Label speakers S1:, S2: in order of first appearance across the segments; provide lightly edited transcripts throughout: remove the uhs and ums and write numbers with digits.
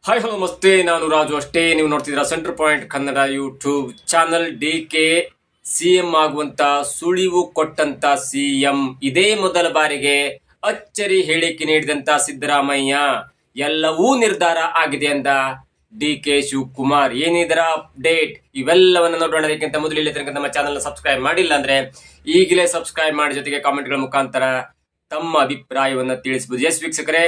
S1: Hi hello ನಮಸ್ತೆ, ನಾನು ರಾಜು ಅಷ್ಟೇ. ನೀವು ನೋಡ್ತಿದ್ದೀರಾ centre point Kannada YouTube channel. DK CM ಆಗುವಂತ ಸುಳಿವು ಕೊಟ್ಟಂತ ಸಿಎಂ, ಇದೇ ಮೊದಲ ಬಾರಿಗೆ ಅಚ್ಚರಿ ಹೇಳಿಕೆ ನೀಡಿದಂತ ಸಿದ್ದರಾಮಯ್ಯ. ಎಲ್ಲವೂ ನಿರ್ಧಾರ ಆಗಿದೆ ಅಂದ ಡಿಕೆ ಶಿವಕುಮಾರ್. ಏನಿದರ ಅಪ್ಡೇಟ್ ಇವೆಲ್ಲವನ್ನು ನೋಡೋಣಕ್ಕಿಂತ ಮೊದಲು ಇಲ್ಲಿ ತನಕ ನಮ್ಮ ಚಾನಲ್ ಸಬ್ಸ್ಕ್ರೈಬ್ ಮಾಡಿಲ್ಲ ಅಂದ್ರೆ ಈಗಲೇ ಸಬ್ಸ್ಕ್ರೈಬ್ ಮಾಡಿ, ಜೊತೆಗೆ ಕಾಮೆಂಟ್ಗಳ ಮುಖಾಂತರ ತಮ್ಮ ಅಭಿಪ್ರಾಯವನ್ನು ತಿಳಿಸಬಹುದು. ಎಸ್ ವೀಕ್ಷಕರೇ,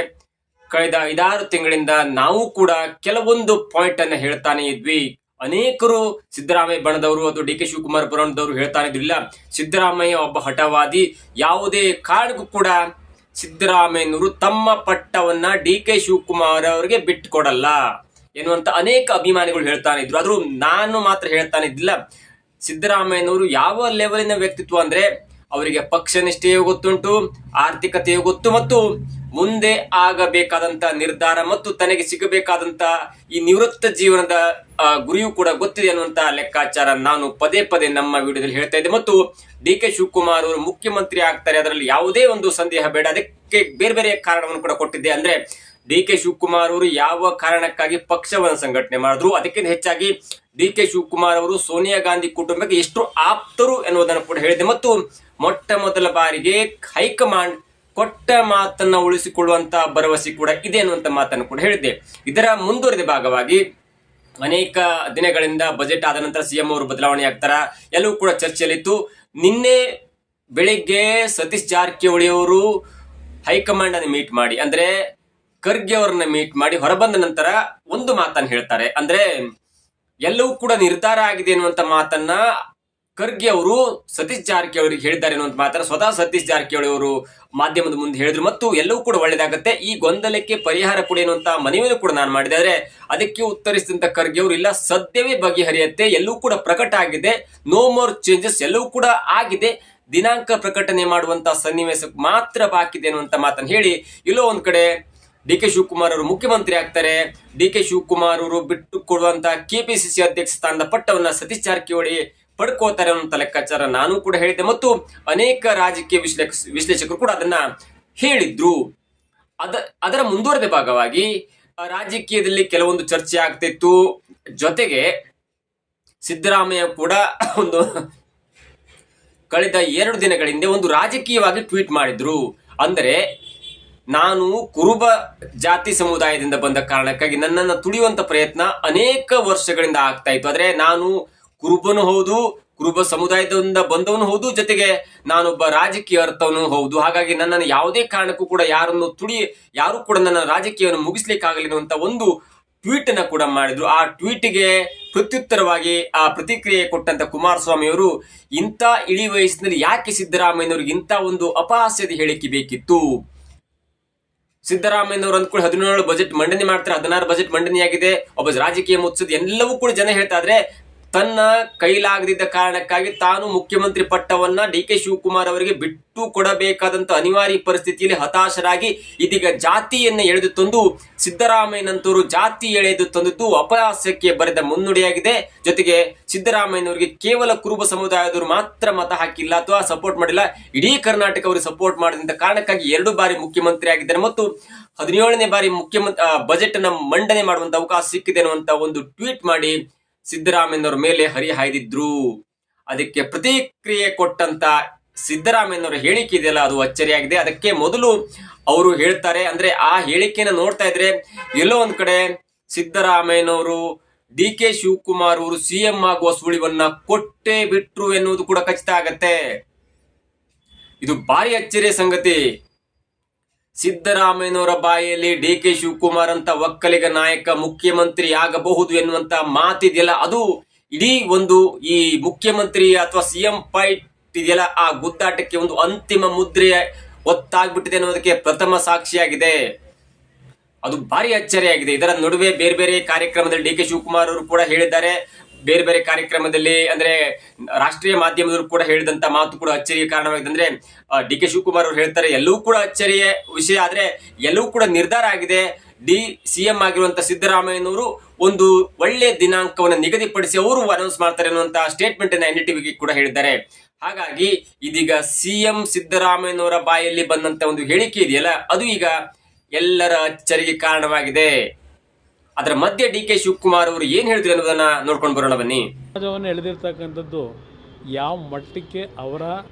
S1: ಕಳೆದ 5-6 ತಿಂಗಳಿಂದ ನಾವು ಕೂಡ ಕೆಲವೊಂದು ಪಾಯಿಂಟ್ ಅನ್ನ ಹೇಳ್ತಾನೆ ಇದ್ವಿ. ಅನೇಕರು ಸಿದ್ದರಾಮಯ್ಯ ಬಣದವರು ಅಥವಾ ಡಿ ಕೆ ಶಿವಕುಮಾರ್ ಬಣದವರು ಹೇಳ್ತಾನೆ ಇದ್ರಿಲ್ಲ, ಸಿದ್ದರಾಮಯ್ಯ ಒಬ್ಬ ಹಠವಾದಿ, ಯಾವುದೇ ಕಾರಣಕ್ಕೂ ಕೂಡ ಸಿದ್ದರಾಮಯ್ಯನವರು ತಮ್ಮ ಪಟ್ಟವನ್ನ ಡಿ ಕೆ ಶಿವಕುಮಾರ್ ಅವರಿಗೆ ಬಿಟ್ಟುಕೊಡಲ್ಲ ಎನ್ನುವಂತ ಅನೇಕ ಅಭಿಮಾನಿಗಳು ಹೇಳ್ತಾನೆ ಇದ್ರು. ಆದ್ರೂ ನಾನು ಮಾತ್ರ ಹೇಳ್ತಾನೆ ಇದ್ದಿಲ್ಲ. ಸಿದ್ದರಾಮಯ್ಯನವರು ಯಾವ ಲೆವೆಲಿನ ವ್ಯಕ್ತಿತ್ವ ಅಂದ್ರೆ, ಅವರಿಗೆ ಪಕ್ಷ ನಿಷ್ಠೆಯೂ ಗೊತ್ತುಂಟು, ಆರ್ಥಿಕತೆಯೂ ಗೊತ್ತು, ಮತ್ತು ಮುಂದೆ ಆಗಬೇಕಾದಂತ ನಿರ್ಧಾರ ಮತ್ತು ತನಗೆ ಸಿಗಬೇಕಾದಂತ ಈ ನಿವೃತ್ತ ಜೀವನದ ಗುರಿಯೂ ಕೂಡ ಗೊತ್ತಿದೆ ಅನ್ನುವಂತ ಲೆಕ್ಕಾಚಾರ ನಾನು ಪದೇ ಪದೇ ನಮ್ಮ ವಿಡಿಯೋದಲ್ಲಿ ಹೇಳ್ತಾ ಇದ್ದೆ. ಮತ್ತು ಡಿ ಕೆ ಶಿವಕುಮಾರ್ ಅವರು ಮುಖ್ಯಮಂತ್ರಿ ಆಗ್ತಾರೆ, ಅದರಲ್ಲಿ ಯಾವುದೇ ಒಂದು ಸಂದೇಹ ಬೇಡ. ಅದಕ್ಕೆ ಬೇರೆ ಬೇರೆ ಕಾರಣವನ್ನು ಕೂಡ ಕೊಟ್ಟಿದ್ದೆ. ಅಂದ್ರೆ ಡಿ ಕೆ ಶಿವಕುಮಾರ್ ಅವರು ಯಾವ ಕಾರಣಕ್ಕಾಗಿ ಪಕ್ಷವನ್ನು ಸಂಘಟನೆ ಮಾಡಿದ್ರು, ಅದಕ್ಕಿಂತ ಹೆಚ್ಚಾಗಿ ಡಿ ಕೆ ಶಿವಕುಮಾರ್ ಅವರು ಸೋನಿಯಾ ಗಾಂಧಿ ಕುಟುಂಬಕ್ಕೆ ಎಷ್ಟು ಆಪ್ತರು ಎನ್ನುವುದನ್ನು ಕೂಡ ಹೇಳಿದೆ. ಮತ್ತು ಮೊಟ್ಟ ಮೊದಲ ಬಾರಿಗೆ ಹೈಕಮಾಂಡ್ ಕೊಟ್ಟ ಮಾತನ್ನ ಉಳಿಸಿಕೊಳ್ಳುವಂತ ಭರವಸೆ ಕೂಡ ಇದೆ ಅನ್ನುವಂತ ಮಾತನ್ನು ಕೂಡ ಹೇಳಿದ್ದೆ. ಇದರ ಮುಂದುವರೆದ ಭಾಗವಾಗಿ ಅನೇಕ ದಿನಗಳಿಂದ ಬಜೆಟ್ ಆದ ನಂತರ ಸಿಎಂ ಅವರು ಬದಲಾವಣೆ ಆಗ್ತಾರ, ಎಲ್ಲವೂ ಕೂಡ ಚರ್ಚೆಯಲ್ಲಿತ್ತು. ನಿನ್ನೆ ಬೆಳಿಗ್ಗೆ ಸತೀಶ್ ಜಾರಕಿಹೊಳಿ ಅವರು ಹೈಕಮಾಂಡ್ ಅನ್ನು ಮೀಟ್ ಮಾಡಿ, ಅಂದ್ರೆ ಖರ್ಗೆ ಅವರನ್ನ ಮೀಟ್ ಮಾಡಿ ಹೊರಬಂದ ನಂತರ ಒಂದು ಮಾತನ್ನು ಹೇಳ್ತಾರೆ. ಅಂದ್ರೆ ಎಲ್ಲವೂ ಕೂಡ ನಿರ್ಧಾರ ಆಗಿದೆ ಅನ್ನುವಂತ ಮಾತನ್ನ ಖರ್ಗೆ ಅವರು ಸತೀಶ್ ಜಾರಕಿಹೊಳಿ ಅವರಿಗೆ ಹೇಳಿದ್ದಾರೆ ಅನ್ನುವಂತ ಮಾತನ್ನ ಸ್ವತಃ ಸತೀಶ್ ಜಾರಕಿಹೊಳಿ ಅವರು ಮಾಧ್ಯಮದ ಮುಂದೆ ಹೇಳಿದ್ರು. ಮತ್ತು ಎಲ್ಲವೂ ಕೂಡ ಒಳ್ಳೇದಾಗತ್ತೆ, ಈ ಗೊಂದಲಕ್ಕೆ ಪರಿಹಾರ ಕೊಡಿ ಅನ್ನುವಂತ ಮನವಿಯನ್ನು ಕೂಡ ನಾನು ಮಾಡಿದೆ. ಆದ್ರೆ ಅದಕ್ಕೆ ಉತ್ತರಿಸಿದಂತ ಖರ್ಗೆ ಅವರು, ಇಲ್ಲ ಸದ್ಯವೇ ಬಗೆಹರಿಯತ್ತೆ, ಎಲ್ಲವೂ ಕೂಡ ಪ್ರಕಟ ಆಗಿದೆ, ನೋ ಮೋರ್ ಚೇಂಜಸ್, ಎಲ್ಲವೂ ಕೂಡ ಆಗಿದೆ, ದಿನಾಂಕ ಪ್ರಕಟಣೆ ಮಾಡುವಂತ ಸನ್ನಿವೇಶ ಮಾತ್ರ ಬಾಕಿ ಇದೆ ಅನ್ನುವಂತ ಮಾತನ್ನು ಹೇಳಿ, ಇಲ್ಲೋ ಒಂದ್ ಕಡೆ ಡಿ ಕೆ ಶಿವಕುಮಾರ್ ಅವರು ಮುಖ್ಯಮಂತ್ರಿ ಆಗ್ತಾರೆ, ಡಿ ಕೆ ಶಿವಕುಮಾರ್ ಅವರು ಬಿಟ್ಟು ಕೊಡುವಂತ ಕೆಪಿಸಿಸಿ ಅಧ್ಯಕ್ಷ ಸ್ಥಾನದ ಪಟ್ಟವನ್ನ ಸತೀಶ್ ಜಾರಕಿಹೊಳಿ ಪಡ್ಕೋತಾರೆ ಅನ್ನುವಂತ ಲೆಕ್ಕಾಚಾರ ನಾನು ಕೂಡ ಹೇಳಿದ್ದೆ. ಮತ್ತು ಅನೇಕ ರಾಜಕೀಯ ವಿಶ್ಲೇಷಕರು ಕೂಡ ಅದನ್ನ ಹೇಳಿದ್ರು. ಅದರ ಮುಂದುವರೆದ ಭಾಗವಾಗಿ ರಾಜಕೀಯದಲ್ಲಿ ಕೆಲವೊಂದು ಚರ್ಚೆ ಆಗ್ತಿತ್ತು. ಜೊತೆಗೆ ಸಿದ್ದರಾಮಯ್ಯ ಕೂಡ ಒಂದು ಕಳೆದ 2 ದಿನಗಳ ಹಿಂದೆ ಒಂದು ರಾಜಕೀಯವಾಗಿ ಟ್ವೀಟ್ ಮಾಡಿದ್ರು. ಅಂದರೆ, ನಾನು ಕುರುಬ ಜಾತಿ ಸಮುದಾಯದಿಂದ ಬಂದ ಕಾರಣಕ್ಕಾಗಿ ನನ್ನನ್ನು ತುಳಿಯುವಂತ ಪ್ರಯತ್ನ ಅನೇಕ ವರ್ಷಗಳಿಂದ ಆಗ್ತಾ ಇತ್ತು. ಆದ್ರೆ ನಾನು ಕುರುಬನು ಹೌದು, ಕುರುಬ ಸಮುದಾಯದಿಂದ ಬಂದವನು ಹೌದು, ಜೊತೆಗೆ ನಾನೊಬ್ಬ ರಾಜಕೀಯ ಅರ್ಥವನು ಹೌದು. ಹಾಗಾಗಿ ನನ್ನನ್ನು ಯಾವುದೇ ಕಾರಣಕ್ಕೂ ಕೂಡ ಯಾರು ಕೂಡ ನನ್ನ ರಾಜಕೀಯವನ್ನು ಮುಗಿಸ್ಲಿಕ್ಕಾಗಲಿಲ್ಲ ಅಂತ ಒಂದು ಟ್ವೀಟ್ ಅನ್ನ ಕೂಡ ಮಾಡಿದ್ರು. ಆ ಟ್ವೀಟ್ಗೆ ಪ್ರತ್ಯುತ್ತರವಾಗಿ ಆ ಪ್ರತಿಕ್ರಿಯೆ ಕೊಟ್ಟಂತ ಕುಮಾರಸ್ವಾಮಿ ಅವರು, ಇಂಥ ಇಳಿ ವಯಸ್ಸಿನಲ್ಲಿ ಯಾಕೆ ಸಿದ್ದರಾಮಯ್ಯನವ್ರಿಗೆ ಇಂಥ ಒಂದು ಅಪಹಾಸ್ಯದ ಹೇಳಿಕೆ ಬೇಕಿತ್ತು? ಸಿದ್ದರಾಮಯ್ಯನವರು ಅಂದ್ಕೊಂಡು 17 ಬಜೆಟ್ ಮಂಡನೆ ಮಾಡ್ತಾರೆ, 16 ಬಜೆಟ್ ಮಂಡನೆಯಾಗಿದೆ, ಒಬ್ಬ ರಾಜಕೀಯ ಮುತ್ಸದ ಎಲ್ಲವೂ ಕೂಡ ಜನ ಹೇಳ್ತಾ ಇದ್ರೆ, ತನ್ನ ಕೈಲಾಗದಿದ್ದ ಕಾರಣಕ್ಕಾಗಿ ತಾನು ಮುಖ್ಯಮಂತ್ರಿ ಪಟ್ಟವನ್ನ ಡಿ ಕೆ ಶಿವಕುಮಾರ್ ಅವರಿಗೆ ಬಿಟ್ಟು ಕೊಡಬೇಕಾದಂತ ಅನಿವಾರ್ಯ ಪರಿಸ್ಥಿತಿಯಲ್ಲಿ ಹತಾಶರಾಗಿ ಇದೀಗ ಜಾತಿಯನ್ನ ಎಳೆದು ತಂದು, ಸಿದ್ದರಾಮಯ್ಯನಂತವರು ಜಾತಿ ಎಳೆದು ತಂದದ್ದು ಅಪಹಾಸ್ಯಕ್ಕೆ ಬರೆದ ಮುನ್ನುಡಿಯಾಗಿದೆ. ಜೊತೆಗೆ ಸಿದ್ದರಾಮಯ್ಯನವರಿಗೆ ಕೇವಲ ಕುರುಬ ಸಮುದಾಯದವರು ಮಾತ್ರ ಮತ ಹಾಕಿಲ್ಲ ಅಥವಾ ಸಪೋರ್ಟ್ ಮಾಡಿಲ್ಲ, ಇಡೀ ಕರ್ನಾಟಕ ಅವರಿಗೆ ಸಪೋರ್ಟ್ ಮಾಡಿದಂತ ಕಾರಣಕ್ಕಾಗಿ 2 ಬಾರಿ ಮುಖ್ಯಮಂತ್ರಿ ಆಗಿದ್ದಾರೆ ಮತ್ತು 17ನೇ ಬಾರಿ ಬಜೆಟ್ ಅನ್ನ ಮಂಡನೆ ಮಾಡುವಂತ ಅವಕಾಶ ಸಿಕ್ಕಿದೆ ಅನ್ನುವಂತ ಒಂದು ಟ್ವೀಟ್ ಮಾಡಿ ಸಿದ್ದರಾಮಯ್ಯನವರ ಮೇಲೆ ಹರಿಹಾಯ್ದಿದ್ರು. ಅದಕ್ಕೆ ಪ್ರತಿಕ್ರಿಯೆ ಕೊಟ್ಟಂತ ಸಿದ್ದರಾಮಯ್ಯನವರ ಹೇಳಿಕೆ ಇದೆಯಲ್ಲ, ಅದು ಅಚ್ಚರಿಯಾಗಿದೆ. ಅದಕ್ಕೆ ಮೊದಲು ಅವರು ಹೇಳ್ತಾರೆ, ಅಂದ್ರೆ ಆ ಹೇಳಿಕೆಯನ್ನು ನೋಡ್ತಾ ಇದ್ರೆ ಎಲ್ಲೋ ಒಂದ್ ಕಡೆ ಸಿದ್ದರಾಮಯ್ಯನವರು ಡಿ ಕೆ ಶಿವಕುಮಾರ್ ಅವರು ಸಿಎಂ ಆಗುವ ಸುಳಿವನ್ನ ಕೊಟ್ಟೇ ಬಿಟ್ರು ಎನ್ನುವುದು ಕೂಡ ಖಚಿತ ಆಗತ್ತೆ. ಇದು ಭಾರಿ ಅಚ್ಚರಿಯ ಸಂಗತಿ. ಸಿದ್ದರಾಮಯ್ಯನವರ ಬಾಯಲ್ಲಿ ಡಿ ಕೆ ಶಿವಕುಮಾರ್ ಅಂತ ಒಕ್ಕಲಿಗ ನಾಯಕ ಮುಖ್ಯಮಂತ್ರಿ ಆಗಬಹುದು ಎನ್ನುವಂತ ಮಾತಿದೆಯಲ್ಲ, ಅದು ಇಡೀ ಒಂದು ಈ ಮುಖ್ಯಮಂತ್ರಿ ಅಥವಾ ಸಿಎಂ ಫೈಟ್ ಇದೆಯಲ್ಲ, ಆ ಗುದ್ದಾಟಕ್ಕೆ ಒಂದು ಅಂತಿಮ ಮುದ್ರೆ ಒತ್ತಾಗ್ಬಿಟ್ಟಿದೆ ಅನ್ನೋದಕ್ಕೆ ಪ್ರಥಮ ಸಾಕ್ಷಿಯಾಗಿದೆ. ಅದು ಭಾರಿ ಅಚ್ಚರಿಯಾಗಿದೆ. ಇದರ ನಡುವೆ ಬೇರೆ ಬೇರೆ ಕಾರ್ಯಕ್ರಮದಲ್ಲಿ ಡಿ ಕೆ ಶಿವಕುಮಾರ್ ಅವರು ಕೂಡ ಹೇಳಿದ್ದಾರೆ. ಬೇರೆ ಬೇರೆ ಕಾರ್ಯಕ್ರಮದಲ್ಲಿ, ಅಂದ್ರೆ ರಾಷ್ಟ್ರೀಯ ಮಾಧ್ಯಮದವರು ಕೂಡ ಹೇಳಿದಂತ ಮಾತು ಕೂಡ ಅಚ್ಚರಿಯ ಕಾರಣವಾಗಿದೆ. ಅಂದ್ರೆ ಡಿ ಕೆ ಶಿವಕುಮಾರ್ ಅವರು ಹೇಳ್ತಾರೆ, ಎಲ್ಲವೂ ಕೂಡ ಅಚ್ಚರಿಯ ವಿಷಯ, ಆದ್ರೆ ಎಲ್ಲವೂ ಕೂಡ ನಿರ್ಧಾರ ಆಗಿದೆ. ಸಿಎಂ ಆಗಿರುವಂತ ಸಿದ್ದರಾಮಯ್ಯನವರು ಒಂದು ಒಳ್ಳೆ ದಿನಾಂಕವನ್ನು ನಿಗದಿಪಡಿಸಿ ಅವರು ಅನೌನ್ಸ್ ಮಾಡ್ತಾರೆ ಅನ್ನುವಂತ ಸ್ಟೇಟ್ಮೆಂಟ್ ಅನ್ನ NDTV ಕೂಡ ಹೇಳಿದ್ದಾರೆ. ಹಾಗಾಗಿ ಇದೀಗ ಸಿಎಂ ಸಿದ್ದರಾಮಯ್ಯನವರ ಬಾಯಲ್ಲಿ ಬಂದಂತ ಒಂದು ಹೇಳಿಕೆ ಇದೆಯಲ್ಲ, ಅದು ಈಗ ಎಲ್ಲರ ಅಚ್ಚರಿಗೆ ಕಾರಣವಾಗಿದೆ. ಅದರ ಮಧ್ಯೆ ಡಿ ಕೆ ಶಿವಕುಮಾರ್ ಅವರು ಏನ್ ಹೇಳಿದ್ರು ಅನ್ನೋದನ್ನ ನೋಡ್ಕೊಂಡು ಬರೋಣ ಬನ್ನಿ.
S2: ಸಮಾಜವನ್ನು ಎಳೆದಿರ್ತಕ್ಕಂಥದ್ದು ಯಾವ ಮಟ್ಟಕ್ಕೆ ಅವರ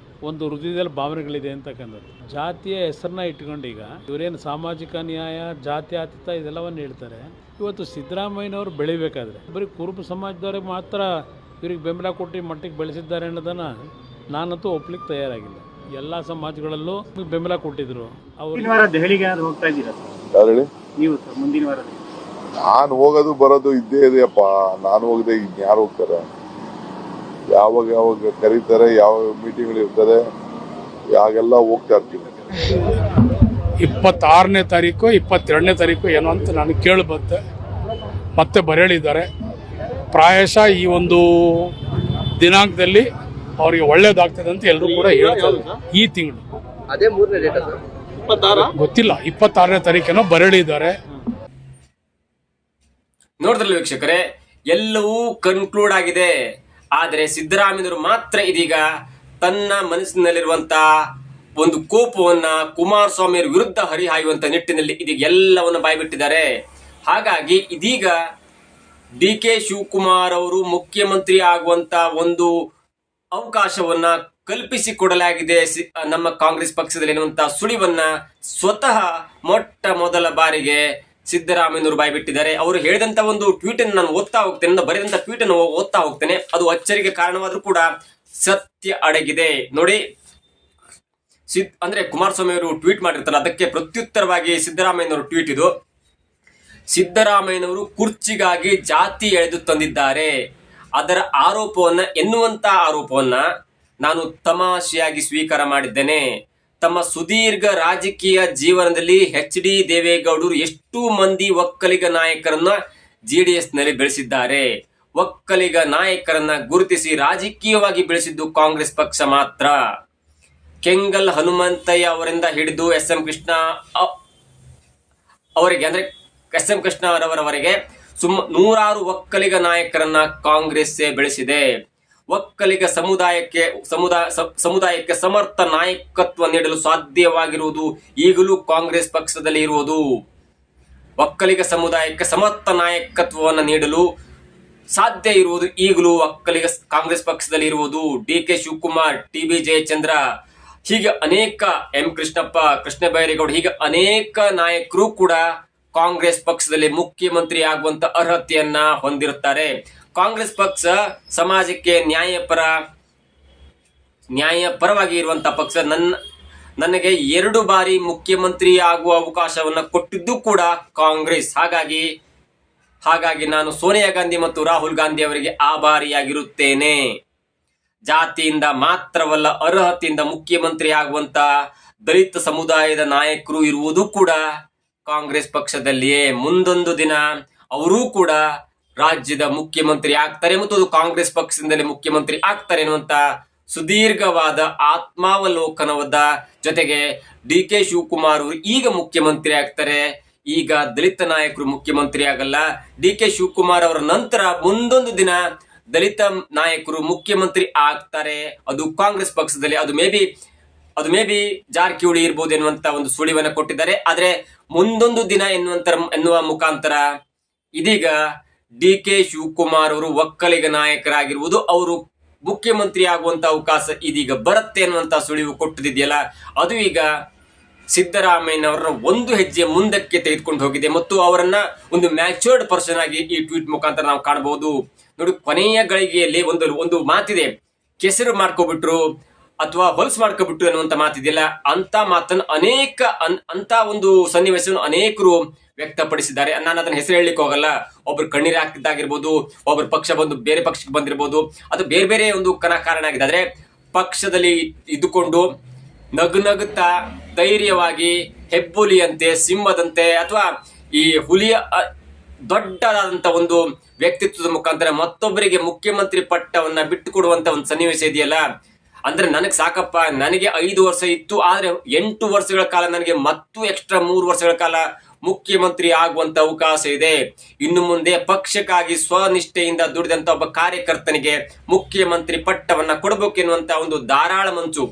S2: ಒಂದು ಹೃದಯದಲ್ಲಿ ಭಾವನೆಗಳಿದೆ ಅಂತಕ್ಕಂಥದ್ದು. ಜಾತಿಯ ಹೆಸರನ್ನ ಇಟ್ಕೊಂಡು ಈಗ ಇವರೇನು ಸಾಮಾಜಿಕ ನ್ಯಾಯ, ಜಾತ್ಯತೀತ ಇದೆಲ್ಲವನ್ನು ಹೇಳ್ತಾರೆ. ಇವತ್ತು ಸಿದ್ದರಾಮಯ್ಯನವರು ಬೆಳಿಬೇಕಾದ್ರೆ ಬರೀ ಕುರುಬ ಸಮಾಜದವ್ರಿಗೆ ಮಾತ್ರ ಇವ್ರಿಗೆ ಬೆಂಬಲ ಕೊಟ್ಟು ಮಟ್ಟಿಗೆ ಬೆಳೆಸಿದ್ದಾರೆ ಅನ್ನೋದನ್ನು ನಾನಂತೂ ಒಪ್ಲಿಕ್ಕೆ ತಯಾರಾಗಿಲ್ಲ. ಎಲ್ಲ ಸಮಾಜಗಳಲ್ಲೂ ಬೆಂಬಲ ಕೊಟ್ಟಿದ್ರು.
S3: ಅವರು ದೆಹಲಿಗೆ ಹೋಗ್ತಾ ಇದ್ದೀರಾ ನೀವು ಮುಂದಿನ ವಾರದಲ್ಲಿ?
S4: ನಾನು ಹೋಗೋದು ಬರೋದು ಇದ್ದೇ ಇದೆಯಪ್ಪ. ನಾನು ಹೋಗದೆ ಇನ್ಯಾರು ಹೋಗ್ತಾರೆ? ಯಾವಾಗ ಕರೀತಾರೆ, ಯಾವ ಮೀಟಿಂಗ್ಗಳು ಇರ್ತದೆ, ಯಾಗೆಲ್ಲ ಹೋಗ್ತಾ ಇರ್ತೀವಿ.
S5: 26ನೇ ತಾರೀಕು 22ನೇ ತಾರೀಕು ಏನೋ ಅಂತ ನಾನು ಕೇಳಬಂತೆ. ಮತ್ತೆ ಬರೇಳಿದ್ದಾರೆ. ಪ್ರಾಯಶಃ ಈ ಒಂದು ದಿನಾಂಕದಲ್ಲಿ ಅವರಿಗೆ ಒಳ್ಳೇದಾಗ್ತದೆ ಅಂತ ಎಲ್ಲರೂ ಕೂಡ ಹೇಳ್ತಾರೆ. ಈ ತಿಂಗಳು
S6: ಅದೇ 3ನೇ ಡೇಟ್
S5: ಗೊತ್ತಿಲ್ಲ, 26ನೇ ತಾರೀಕೇನೋ ಬರೇಳಿದ್ದಾರೆ.
S1: ನೋಡಿದ್ರಲ್ಲ ವೀಕ್ಷಕರೇ, ಎಲ್ಲವೂ ಕನ್ಕ್ಲೂಡ್ ಆಗಿದೆ. ಆದರೆ ಸಿದ್ದರಾಮಯ್ಯನವರು ಮಾತ್ರ ಇದೀಗ ತನ್ನ ಮನಸ್ಸಿನಲ್ಲಿರುವಂತ ಒಂದು ಕೋಪವನ್ನ ಕುಮಾರಸ್ವಾಮಿ ವಿರುದ್ಧ ಹರಿಹಾಯುವಂತ ನಿಟ್ಟಿನಲ್ಲಿ ಇದೀಗ ಎಲ್ಲವನ್ನು ಬಾಯ್ಬಿಟ್ಟಿದ್ದಾರೆ. ಹಾಗಾಗಿ ಇದೀಗ ಡಿ ಕೆ ಶಿವಕುಮಾರ್ ಅವರು ಮುಖ್ಯಮಂತ್ರಿ ಆಗುವಂತ ಒಂದು ಅವಕಾಶವನ್ನ ಕಲ್ಪಿಸಿಕೊಡಲಾಗಿದೆ ನಮ್ಮ ಕಾಂಗ್ರೆಸ್ ಪಕ್ಷದಲ್ಲಿ ಎನ್ನುವಂತಹ ಸುಳಿವನ್ನ ಸ್ವತಃ ಮೊಟ್ಟ ಮೊದಲ ಬಾರಿಗೆ ಸಿದ್ದರಾಮಯ್ಯನವರು ಬಾಯ್ಬಿಟ್ಟಿದ್ದಾರೆ. ಅವರು ಹೇಳಿದಂತ ಒಂದು ಟ್ವೀಟ್ ಅನ್ನು ನಾನು ಓದ್ತಾ ಹೋಗ್ತೇನೆ, ಬರೆದಂತ ಟ್ವೀಟ್ ಅನ್ನು ಓದ್ತಾ ಹೋಗ್ತೇನೆ. ಅದು ಅಚ್ಚರಿಗೆ ಕಾರಣವಾದ್ರೂ ಕೂಡ ಸತ್ಯ ಅಡಗಿದೆ ನೋಡಿ. ಅಂದ್ರೆ ಕುಮಾರಸ್ವಾಮಿ ಅವರು ಟ್ವೀಟ್ ಮಾಡಿರ್ತಾರೆ, ಅದಕ್ಕೆ ಪ್ರತ್ಯುತ್ತರವಾಗಿ ಸಿದ್ದರಾಮಯ್ಯನವರು ಟ್ವೀಟ್ ಇದು. ಸಿದ್ದರಾಮಯ್ಯನವರು ಕುರ್ಚಿಗಾಗಿ ಜಾತಿ ಎಳೆದು ತಂದಿದ್ದಾರೆ. ಅದರ ಎನ್ನುವಂತ ಆರೋಪವನ್ನ ನಾನು ತಮಾಷೆಯಾಗಿ ಸ್ವೀಕಾರ ಮಾಡಿದ್ದೇನೆ. ತಮ್ಮ ಸುದೀರ್ಘ ರಾಜಕೀಯ ಜೀವನದಲ್ಲಿ ಎಚ್ ಡಿ ದೇವೇಗೌಡರು ಎಷ್ಟು ಮಂದಿ ಒಕ್ಕಲಿಗ ನಾಯಕರನ್ನ ಜೆಡಿಎಸ್ ನಲ್ಲಿ ಬೆಳೆಸಿದ್ದಾರೆ. ಒಕ್ಕಲಿಗ ನಾಯಕರನ್ನ ಗುರುತಿಸಿ ರಾಜಕೀಯವಾಗಿ ಬೆಳೆಸಿದ್ದು ಕಾಂಗ್ರೆಸ್ ಪಕ್ಷ ಮಾತ್ರ. ಕೆಂಗಲ್ ಹನುಮಂತಯ್ಯ ಅವರಿಂದ ಹಿಡಿದು ಎಸ್ ಎಂ ಕೃಷ್ಣ ಅವರಿಗೆ, ಅಂದ್ರೆ ಎಸ್ ಎಂ ಕೃಷ್ಣ ಅವರವರೆಗೆ ನೂರಾರು ಒಕ್ಕಲಿಗ ನಾಯಕರನ್ನ ಕಾಂಗ್ರೆಸ್ ಬೆಳೆಸಿದೆ. ಒಕ್ಕಲಿಗ ಸಮುದಾಯಕ್ಕೆ ಸಮರ್ಥ ನಾಯಕತ್ವ ನೀಡಲು ಸಾಧ್ಯವಾಗಿರುವುದು ಈಗಲೂ ಕಾಂಗ್ರೆಸ್ ಪಕ್ಷದಲ್ಲಿ ಇರುವುದು. ಒಕ್ಕಲಿಗ ಸಮುದಾಯಕ್ಕೆ ಸಮರ್ಥ ನಾಯಕತ್ವವನ್ನು ನೀಡಲು ಸಾಧ್ಯ ಇರುವುದು ಈಗಲೂ ಕಾಂಗ್ರೆಸ್ ಪಕ್ಷದಲ್ಲಿ ಇರುವುದು. D K Shivakumar, T B Jayachandra, ಹೀಗೆ ಅನೇಕ ಎಂ ಕೃಷ್ಣಪ್ಪ, ಕೃಷ್ಣ ಬೈರೇಗೌಡ, ಹೀಗೆ ಅನೇಕ ನಾಯಕರು ಕೂಡ ಕಾಂಗ್ರೆಸ್ ಪಕ್ಷದಲ್ಲಿ ಮುಖ್ಯಮಂತ್ರಿ ಆಗುವಂತ ಅರ್ಹತೆಯನ್ನ ಹೊಂದಿರುತ್ತಾರೆ. ಕಾಂಗ್ರೆಸ್ ಪಕ್ಷ ಸಮಾಜಕ್ಕೆ ನ್ಯಾಯಪರವಾಗಿ ಇರುವಂತಹ ಪಕ್ಷ. ನನಗೆ 2 ಬಾರಿ ಮುಖ್ಯಮಂತ್ರಿ ಆಗುವ ಅವಕಾಶವನ್ನ ಕೊಟ್ಟಿದ್ದು ಕೂಡ ಕಾಂಗ್ರೆಸ್. ಹಾಗಾಗಿ ನಾನು ಸೋನಿಯಾ ಗಾಂಧಿ ಮತ್ತು ರಾಹುಲ್ ಗಾಂಧಿ ಅವರಿಗೆ ಆಭಾರಿಯಾಗಿರುತ್ತೇನೆ. ಜಾತಿಯಿಂದ ಮಾತ್ರವಲ್ಲ, ಅರ್ಹತೆಯಿಂದ ಮುಖ್ಯಮಂತ್ರಿ ಆಗುವಂತ ದಲಿತ ಸಮುದಾಯದ ನಾಯಕರು ಇರುವುದು ಕೂಡ ಕಾಂಗ್ರೆಸ್ ಪಕ್ಷದಲ್ಲಿಯೇ. ಮುಂದೊಂದು ದಿನ ಅವರೂ ಕೂಡ ರಾಜ್ಯದ ಮುಖ್ಯಮಂತ್ರಿ ಆಗ್ತಾರೆ ಮತ್ತು ಅದು ಕಾಂಗ್ರೆಸ್ ಪಕ್ಷದಿಂದಲೇ ಮುಖ್ಯಮಂತ್ರಿ ಆಗ್ತಾರೆ ಎನ್ನುವಂತ ಸುದೀರ್ಘವಾದ ಆತ್ಮಾವಲೋಕನವಾದ ಜೊತೆಗೆ ಡಿ ಕೆ ಶಿವಕುಮಾರ್ ಈಗ ಮುಖ್ಯಮಂತ್ರಿ ಆಗ್ತಾರೆ. ಈಗ ದಲಿತ ನಾಯಕರು ಮುಖ್ಯಮಂತ್ರಿ ಆಗಲ್ಲ. ಡಿ ಕೆ ಶಿವಕುಮಾರ್ ಅವರ ನಂತರ ಮುಂದೊಂದು ದಿನ ದಲಿತ ನಾಯಕರು ಮುಖ್ಯಮಂತ್ರಿ ಆಗ್ತಾರೆ, ಅದು ಕಾಂಗ್ರೆಸ್ ಪಕ್ಷದಲ್ಲಿ. ಅದು ಮೇ ಬಿ ಜಾರಕಿಹೊಳಿ ಇರ್ಬೋದು ಎನ್ನುವಂತ ಒಂದು ಸುಳಿವನ್ನ ಕೊಟ್ಟಿದ್ದಾರೆ. ಆದ್ರೆ ಮುಂದೊಂದು ದಿನ ಎನ್ನುವ ಮುಖಾಂತರ ಇದೀಗ ಡಿ ಕೆ ಶಿವಕುಮಾರ್ ಅವರು ಒಕ್ಕಲಿಗ ನಾಯಕರಾಗಿರುವುದು, ಅವರು ಮುಖ್ಯಮಂತ್ರಿ ಆಗುವಂತ ಅವಕಾಶ ಇದೀಗ ಬರುತ್ತೆ ಅನ್ನುವಂತ ಸುಳಿವು ಕೊಟ್ಟಿದೆಯಲ್ಲ, ಅದು ಈಗ ಸಿದ್ದರಾಮಯ್ಯನವರ ಒಂದು ಹೆಜ್ಜೆ ಮುಂದಕ್ಕೆ ತೆಗೆದುಕೊಂಡು ಹೋಗಿದೆ ಮತ್ತು ಅವರನ್ನ ಒಂದು ಮ್ಯಾಚೂರ್ಡ್ ಪರ್ಸನ್ ಆಗಿ ಈ ಟ್ವೀಟ್ ಮುಖಾಂತರ ನಾವು ಕಾಣಬಹುದು. ನೋಡಿ, ಕೊನೆಯ ಗಳಿಗೆಯಲ್ಲಿ ಒಂದು ಮಾತಿದೆ, ಕೆಸರು ಮಾಡ್ಕೊಬಿಟ್ರು ಅಥವಾ ಹೊಲಸು ಮಾಡ್ಕೊಬಿಟ್ರು ಅನ್ನುವಂತ ಮಾತಿದೆಯಲ್ಲ, ಅಂತ ಮಾತನ್ನು ಅಂತ ಒಂದು ಸನ್ನಿವೇಶವನ್ನು ಅನೇಕರು ವ್ಯಕ್ತಪಡಿಸಿದ್ದಾರೆ. ನಾನು ಅದನ್ನ ಹೆಸರು ಹೇಳಲಿಕ್ಕೆ ಹೋಗಲ್ಲ. ಒಬ್ರು ಕಣ್ಣೀರು ಹಾಕ್ತಿದ್ದಾಗಿರ್ಬೋದು, ಒಬ್ಬರ ಪಕ್ಷ ಬಂದು ಬೇರೆ ಪಕ್ಷಕ್ಕೆ ಬಂದಿರಬಹುದು, ಅದು ಬೇರೆ ಬೇರೆ ಒಂದು ಕಾರಣ ಆಗಿದೆ. ಆದ್ರೆ ಪಕ್ಷದಲ್ಲಿ ಇದ್ದುಕೊಂಡು ನಗುತ್ತಾ ಧೈರ್ಯವಾಗಿ ಹೆಬ್ಬುಲಿಯಂತೆ, ಸಿಂಹದಂತೆ ಅಥವಾ ಈ ಹುಲಿಯ ದೊಡ್ಡದಾದಂತ ಒಂದು ವ್ಯಕ್ತಿತ್ವದ ಮುಖಾಂತರ ಮತ್ತೊಬ್ಬರಿಗೆ ಮುಖ್ಯಮಂತ್ರಿ ಪಟ್ಟವನ್ನ ಬಿಟ್ಟು ಕೊಡುವಂತ ಒಂದು ಸನ್ನಿವೇಶ ಇದೆಯಲ್ಲ, ಅಂದ್ರೆ ನನಗೆ ಸಾಕಪ್ಪ, ನನಗೆ 5 ವರ್ಷ ಇತ್ತು, ಆದ್ರೆ 8 ವರ್ಷಗಳ ಕಾಲ ನನಗೆ ಮತ್ತು ಎಕ್ಸ್ಟ್ರಾ 3 ವರ್ಷಗಳ ಕಾಲ ಮುಖ್ಯಮಂತ್ರಿ ಆಗುವಂತ ಅವಕಾಶ ಇದೆ. ಇನ್ನು ಮುಂದೆ ಪಕ್ಷಕ್ಕಾಗಿ ಸ್ವನಿಷ್ಠೆಯಿಂದ ದುಡಿದಂತ ಒಬ್ಬ ಕಾರ್ಯಕರ್ತನಿಗೆ ಮುಖ್ಯಮಂತ್ರಿ ಪಟ್ಟವನ್ನ ಕೊಡಬೇಕೆನ್ನುವಂತ ಒಂದು ಧಾರಾಳ ಮಂಚು,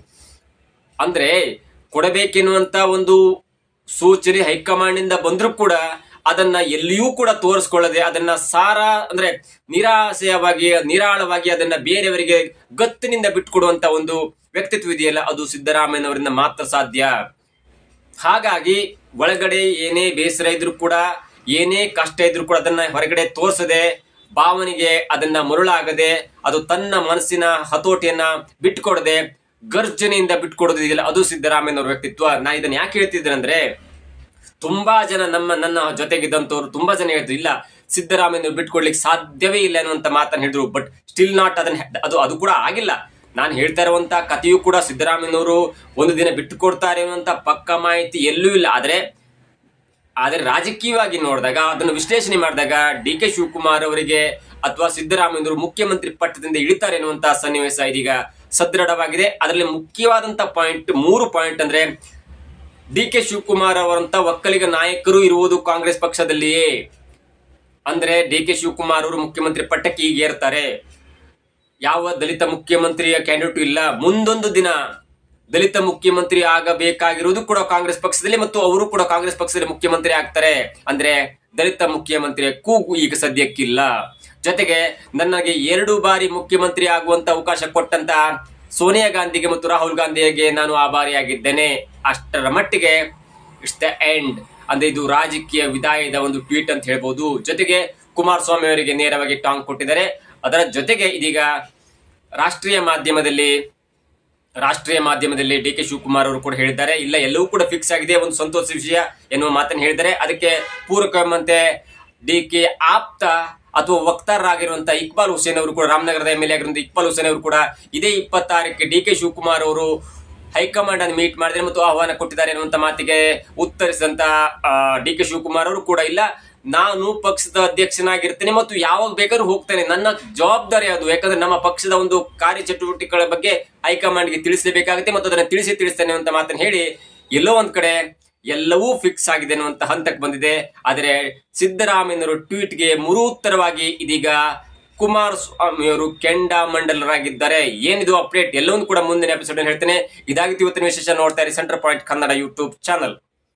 S1: ಅಂದ್ರೆ ಕೊಡಬೇಕೆನ್ನುವಂತ ಒಂದು ಸೂಚನೆ ಹೈಕಮಾಂಡ್ ಇಂದ ಬಂದ್ರೂ ಕೂಡ ಅದನ್ನ ಎಲ್ಲಿಯೂ ಕೂಡ ತೋರಿಸ್ಕೊಳ್ಳದೆ ಅದನ್ನ ಅಂದ್ರೆ ನಿರಾಳವಾಗಿ ಅದನ್ನ ಬೇರೆಯವರಿಗೆ ಗತ್ತಿನಿಂದ ಬಿಟ್ಕೊಡುವಂತ ಒಂದು ವ್ಯಕ್ತಿತ್ವ ಇದೆಯಲ್ಲ, ಅದು ಸಿದ್ದರಾಮಯ್ಯನವರಿಂದ ಮಾತ್ರ ಸಾಧ್ಯ. ಹಾಗಾಗಿ ಒಳಗಡೆ ಏನೇ ಬೇಸರ ಇದ್ರೂ ಕೂಡ, ಏನೇ ಕಷ್ಟ ಇದ್ರೂ ಕೂಡ ಅದನ್ನ ಹೊರಗಡೆ ತೋರಿಸದೆ, ಭಾವನೆಗೆ ಅದನ್ನ ಮರುಳಾಗದೆ, ಅದು ತನ್ನ ಮನಸ್ಸಿನ ಹತೋಟಿಯನ್ನ ಬಿಟ್ಕೊಡದೆ ಗರ್ಜನೆಯಿಂದ ಬಿಟ್ಕೊಡೋದು ಇದೆಯಲ್ಲ, ಅದು ಸಿದ್ದರಾಮಯ್ಯನವರ ವ್ಯಕ್ತಿತ್ವ. ನಾ ಇದನ್ನ ಯಾಕೆ ಹೇಳ್ತಿದ್ದೇನೆ ಅಂದ್ರೆ, ತುಂಬಾ ಜನ ನನ್ನ ಜೊತೆಗಿದ್ದಂಥವ್ರು ತುಂಬಾ ಜನ ಹೇಳಿದ್ರು, ಇಲ್ಲ ಸಿದ್ದರಾಮಯ್ಯನವ್ರು ಬಿಟ್ಕೊಡ್ಲಿಕ್ಕೆ ಸಾಧ್ಯವೇ ಇಲ್ಲ ಅನ್ನುವಂತ ಮಾತನ್ನ ಹೇಳಿದ್ರು. ಬಟ್ ಸ್ಟಿಲ್ ನಾಟ್ ಅದು ಕೂಡ ಆಗಿಲ್ಲ. ನಾನು ಹೇಳ್ತಾ ಇರುವಂತ ಕಥೆಯೂ ಕೂಡ ಸಿದ್ದರಾಮಯ್ಯನವರು ಒಂದು ದಿನ ಬಿಟ್ಟುಕೊಡ್ತಾರೆ ಅನ್ನುವಂತ ಪಕ್ಕ ಮಾಹಿತಿ ಎಲ್ಲೂ ಇಲ್ಲ. ಆದ್ರೆ ರಾಜಕೀಯವಾಗಿ ನೋಡಿದಾಗ, ಅದನ್ನು ವಿಶ್ಲೇಷಣೆ ಮಾಡಿದಾಗ DK ಶಿವಕುಮಾರ್ ಅವರಿಗೆ ಅಥವಾ ಸಿದ್ದರಾಮಯ್ಯನವರು ಮುಖ್ಯಮಂತ್ರಿ ಪಟ್ಟದಿಂದ ಇಳಿತಾರೆ ಎನ್ನುವಂತಹ ಸನ್ನಿವೇಶ ಇದೀಗ ಸದೃಢವಾಗಿದೆ. ಅದರಲ್ಲಿ ಮುಖ್ಯವಾದಂತ ಪಾಯಿಂಟ್ 3 ಪಾಯಿಂಟ್ ಅಂದ್ರೆ, DK ಶಿವಕುಮಾರ್ ಅವರಂತ ಒಕ್ಕಲಿಗ ನಾಯಕರು ಇರುವುದು ಕಾಂಗ್ರೆಸ್ ಪಕ್ಷದಲ್ಲಿಯೇ. ಅಂದ್ರೆ DK ಶಿವಕುಮಾರ್ ಅವರು ಮುಖ್ಯಮಂತ್ರಿ ಪಟ್ಟಕ್ಕೆ ಈಗ ಏರ್ತಾರೆ. ಯಾವ ದಲಿತ ಮುಖ್ಯಮಂತ್ರಿಯ ಕ್ಯಾಂಡಿಡೇಟ್ ಇಲ್ಲ. ಮುಂದೊಂದು ದಿನ ದಲಿತ ಮುಖ್ಯಮಂತ್ರಿ ಆಗಬೇಕಾಗಿರುವುದು ಕೂಡ ಕಾಂಗ್ರೆಸ್ ಪಕ್ಷದಲ್ಲಿ, ಮತ್ತು ಅವರು ಕೂಡ ಕಾಂಗ್ರೆಸ್ ಪಕ್ಷದಲ್ಲಿ ಮುಖ್ಯಮಂತ್ರಿ ಆಗ್ತಾರೆ. ಅಂದ್ರೆ ದಲಿತ ಮುಖ್ಯಮಂತ್ರಿಯ ಕೂಗು ಈಗ ಸದ್ಯಕ್ಕಿಲ್ಲ. ಜೊತೆಗೆ ನನಗೆ 2 ಬಾರಿ ಮುಖ್ಯಮಂತ್ರಿ ಆಗುವಂತ ಅವಕಾಶ ಕೊಟ್ಟಂತ ಸೋನಿಯಾ ಗಾಂಧಿಗೆ ಮತ್ತು ರಾಹುಲ್ ಗಾಂಧಿಗೆ ನಾನು ಆಭಾರಿಯಾಗಿದ್ದೇನೆ. ಅಷ್ಟರ ಮಟ್ಟಿಗೆ ಇಟ್ಸ್ ದ ಎಂಡ್. ಅಂದ್ರೆ ಇದು ರಾಜಕೀಯ ವಿದಾಯದ ಒಂದು ಟ್ವೀಟ್ ಅಂತ ಹೇಳ್ಬೋದು. ಜೊತೆಗೆ ಕುಮಾರಸ್ವಾಮಿ ಅವರಿಗೆ ನೇರವಾಗಿ ಟಾಂಗ್ ಕೊಟ್ಟಿದ್ದಾರೆ. ಅದರ ಜೊತೆಗೆ ಇದೀಗ ರಾಷ್ಟ್ರೀಯ ಮಾಧ್ಯಮದಲ್ಲಿ DK ಶಿವಕುಮಾರ್ ಅವರು ಕೂಡ ಹೇಳಿದ್ದಾರೆ, ಇಲ್ಲ ಎಲ್ಲವೂ ಕೂಡ ಫಿಕ್ಸ್ ಆಗಿದೆ, ಒಂದು ಸಂತೋಷ ವಿಷಯ ಎನ್ನುವ ಮಾತನ್ನು ಹೇಳಿದ್ದಾರೆ. ಅದಕ್ಕೆ ಪೂರಕವಂತೆ DK ಆಪ್ತ ಅಥವಾ ವಕ್ತಾರರಾಗಿರುವಂತಹ ಇಕ್ಬಾಲ್ ಹುಸೇನ್ ಅವರು ಕೂಡ, ರಾಮನಗರದ MLA ಆಗಿರುವಂತಹ ಇಕ್ಬಾಲ್ ಹುಸೇನ್ ಅವರು ಕೂಡ ಇದೇ 26ಕ್ಕೆ DK ಶಿವಕುಮಾರ್ ಅವರು ಹೈಕಮಾಂಡ್ ಅನ್ನು ಮೀಟ್ ಮಾಡಿದರೆ ಮತ್ತು ಆಹ್ವಾನ ಕೊಟ್ಟಿದ್ದಾರೆ ಎನ್ನುವಂತ ಮಾತಿಗೆ ಉತ್ತರಿಸಿದಂತ DK ಶಿವಕುಮಾರ್ ಅವರು ಕೂಡ, ಇಲ್ಲ ನಾನು ಪಕ್ಷದ ಅಧ್ಯಕ್ಷನಾಗಿರ್ತೇನೆ ಮತ್ತು ಯಾವಾಗ ಬೇಕಾದ್ರೂ ಹೋಗ್ತೇನೆ, ನನ್ನ ಜವಾಬ್ದಾರಿ ಅದು. ಯಾಕಂದ್ರೆ ನಮ್ಮ ಪಕ್ಷದ ಒಂದು ಕಾರ್ಯಚಟುವಟಿಕೆಗಳ ಬಗ್ಗೆ ಹೈಕಮಾಂಡ್ಗೆ ತಿಳಿಸಲೇಬೇಕಾಗುತ್ತೆ ಮತ್ತು ಅದನ್ನ ತಿಳಿಸ್ತೇನೆ ಅಂತ ಮಾತನ್ನು ಹೇಳಿ, ಎಲ್ಲೋ ಒಂದ್ ಕಡೆ ಎಲ್ಲವೂ ಫಿಕ್ಸ್ ಆಗಿದೆ ಅನ್ನುವಂತ ಹಂತಕ್ಕೆ ಬಂದಿದೆ. ಆದರೆ ಸಿದ್ದರಾಮಯ್ಯನವರು ಟ್ವೀಟ್ಗೆ ಮರುತ್ತರವಾಗಿ ಇದೀಗ ಕುಮಾರಸ್ವಾಮಿ ಅವರು ಕೆಂಡಾಮಂಡಲರಾಗಿದ್ದಾರೆ. ಏನಿದು ಅಪ್ಡೇಟ್ ಎಲ್ಲವನ್ನೂ ಕೂಡ ಮುಂದಿನ ಎಪಿಸೋಡ್ ಹೇಳ್ತೇನೆ. ಇದಾಗಿತ್ತು ಇವತ್ತಿನ ವಿಶೇಷ. ನೋಡ್ತಾ ಇರಿ centre point Kannada YouTube channel.